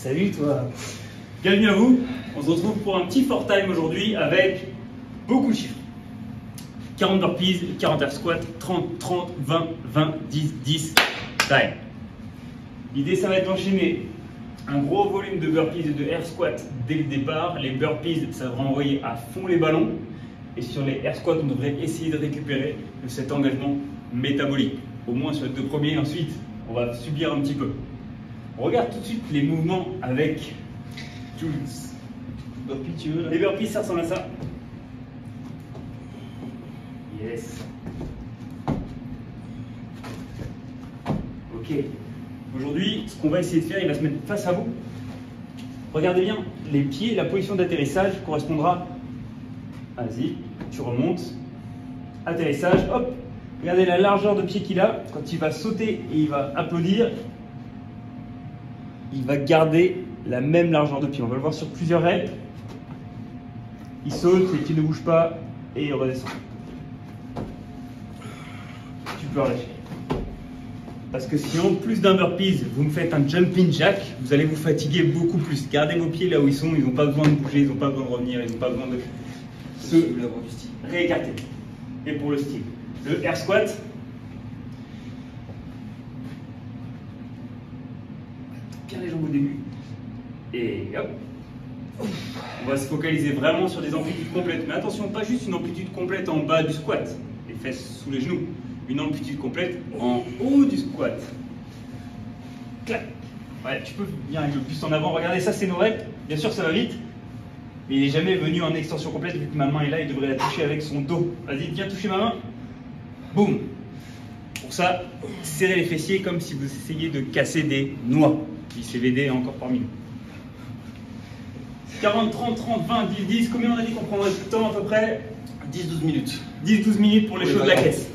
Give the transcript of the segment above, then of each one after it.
Salut toi. Bienvenue à vous. On se retrouve pour un petit for time aujourd'hui avec beaucoup de chiffres. 40 burpees, 40 air squats, 30, 30, 20, 20, 10, 10, time. L'idée ça va être d'enchaîner un gros volume de burpees et de air squats dès le départ. Les burpees, ça va renvoyer à fond les ballons. Et sur les air squats, on devrait essayer de récupérer de cet engagement métabolique. Au moins sur les deux premiers, ensuite, on va subir un petit peu. On regarde tout de suite les mouvements avec Jules. Burpees, tu veux là? Les burpees, ça ressemble à ça. Yes. Ok. Aujourd'hui, ce qu'on va essayer de faire, il va se mettre face à vous. Regardez bien, les pieds, la position d'atterrissage correspondra. Vas-y, tu remontes. Atterrissage, hop. Regardez la largeur de pied qu'il a. Quand il va sauter et il va applaudir, il va garder la même largeur de pied. On va le voir sur plusieurs reps. Il saute, les pieds ne bougent pas et il redescend. Tu peux relâcher. Parce que sinon, plus d'un burpees, vous me faites un jumping jack, vous allez vous fatiguer beaucoup plus. Gardez vos pieds là où ils sont, ils n'ont pas besoin de bouger, ils n'ont pas besoin de revenir, ils n'ont pas besoin de se réécarter. Et pour le style, le air squat, bien les jambes au début, et hop. On va se focaliser vraiment sur des amplitudes complètes. Mais attention, pas juste une amplitude complète en bas du squat, les fesses sous les genoux. Une amplitude complète en haut du squat. Clac. Ouais, tu peux bien avec le plus en avant. Regardez, ça c'est nos reps. Bien sûr, ça va vite. Mais il n'est jamais venu en extension complète. Vu que ma main est là, il devrait la toucher avec son dos. Vas-y, viens toucher ma main. Boum. Pour ça, serrez les fessiers comme si vous essayiez de casser des noix. ICVD est encore parmi nous. 40, 30, 30, 20, 10, 10. Combien on a dit qu'on prendrait de temps à peu près? 10-12 minutes. 10-12 minutes pour les choses de la caisse.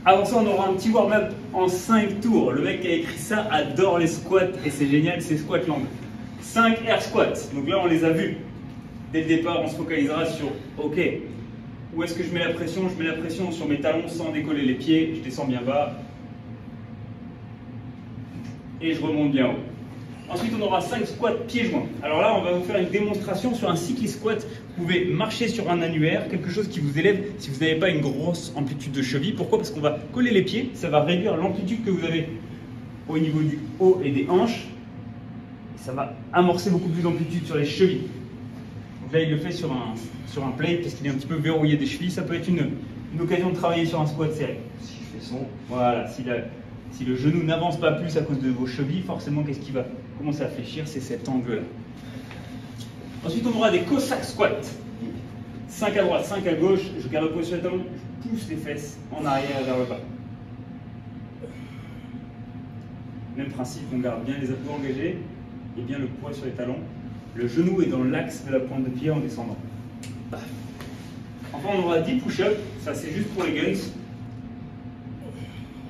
Avant ça, on aura un petit warm-up en 5 tours. Le mec qui a écrit ça adore les squats et c'est génial, c'est Squatland. 5 air squats. Donc là, on les a vus. Dès le départ, on se focalisera sur OK, où est-ce que je mets la pression? Je mets la pression sur mes talons sans décoller les pieds. Je descends bien bas. Et je remonte bien haut. Ensuite, on aura 5 squats pieds joints. Alors là, on va vous faire une démonstration sur un cycle squat. Vous pouvez marcher sur un annulaire, quelque chose qui vous élève si vous n'avez pas une grosse amplitude de cheville. Pourquoi? Parce qu'on va coller les pieds, ça va réduire l'amplitude que vous avez au niveau du haut et des hanches. Et ça va amorcer beaucoup plus d'amplitude sur les chevilles. Donc là, il le fait sur un plate parce qu'il est un petit peu verrouillé des chevilles. Ça peut être une occasion de travailler sur un squat serré. Si je fais son. Voilà, si le genou n'avance pas plus à cause de vos chevilles, forcément, qu'est-ce qui va commencer à fléchir? C'est cet angle-là. Ensuite, on aura des Cossack squats. 5 à droite, 5 à gauche. Je garde le poids sur les talons, je pousse les fesses en arrière vers le bas. Même principe, on garde bien les abdos engagés et bien le poids sur les talons. Le genou est dans l'axe de la pointe de pied en descendant. Enfin, on aura 10 push-ups. Ça, c'est juste pour les guns.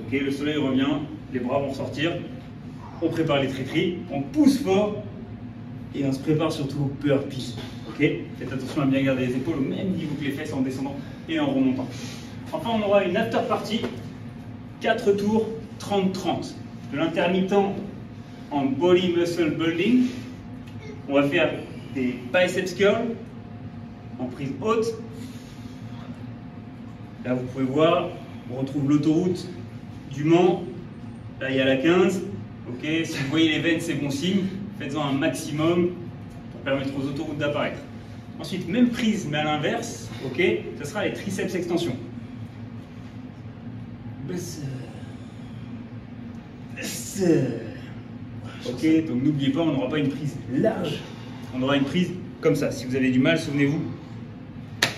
Ok, le soleil revient, les bras vont sortir. On prépare les tri-tri, on pousse fort et on se prépare surtout au burpees. Ok, faites attention à bien garder les épaules au même niveau que les fesses en descendant et en remontant. Enfin, on aura une after party, 4 tours, 30-30. De l'intermittent en body muscle building. On va faire des biceps curls en prise haute. Là, vous pouvez voir, on retrouve l'autoroute du Mans. Là, il y a la 15. Ok, si vous voyez les veines, c'est bon signe. Faites-en un maximum pour permettre aux autoroutes d'apparaître. Ensuite, même prise, mais à l'inverse. Ok, ce sera les triceps extension. Ok, donc n'oubliez pas, on n'aura pas une prise large. On aura une prise comme ça. Si vous avez du mal, souvenez-vous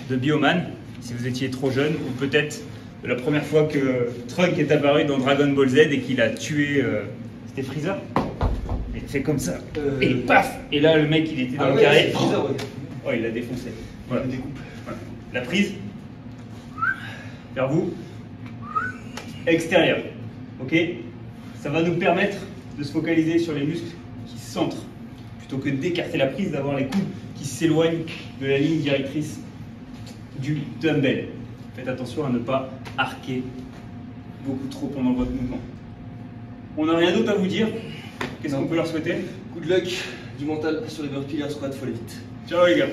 de Bioman. Si vous étiez trop jeune, ou peut-être de la première fois que Trunk est apparu dans Dragon Ball Z et qu'il a tué. C'était Freezer. Il fait comme ça. Et paf. Et là, le mec, il était dans le carré. Freezer, ouais. Oh, il l'a défoncé. Voilà. Il découpe. Voilà. La prise. Vers vous. Extérieur. Ok. Ça va nous permettre de se focaliser sur les muscles qui se centrent. Plutôt que d'écarter la prise, d'avoir les coudes qui s'éloignent de la ligne directrice du dumbbell. Faites attention à ne pas arquer beaucoup trop pendant votre mouvement. On n'a rien d'autre à vous dire. Qu'est-ce Non. qu'on peut leur souhaiter? Good luck, du mental sur les burpees et un squat, faut aller vite. Ciao les gars.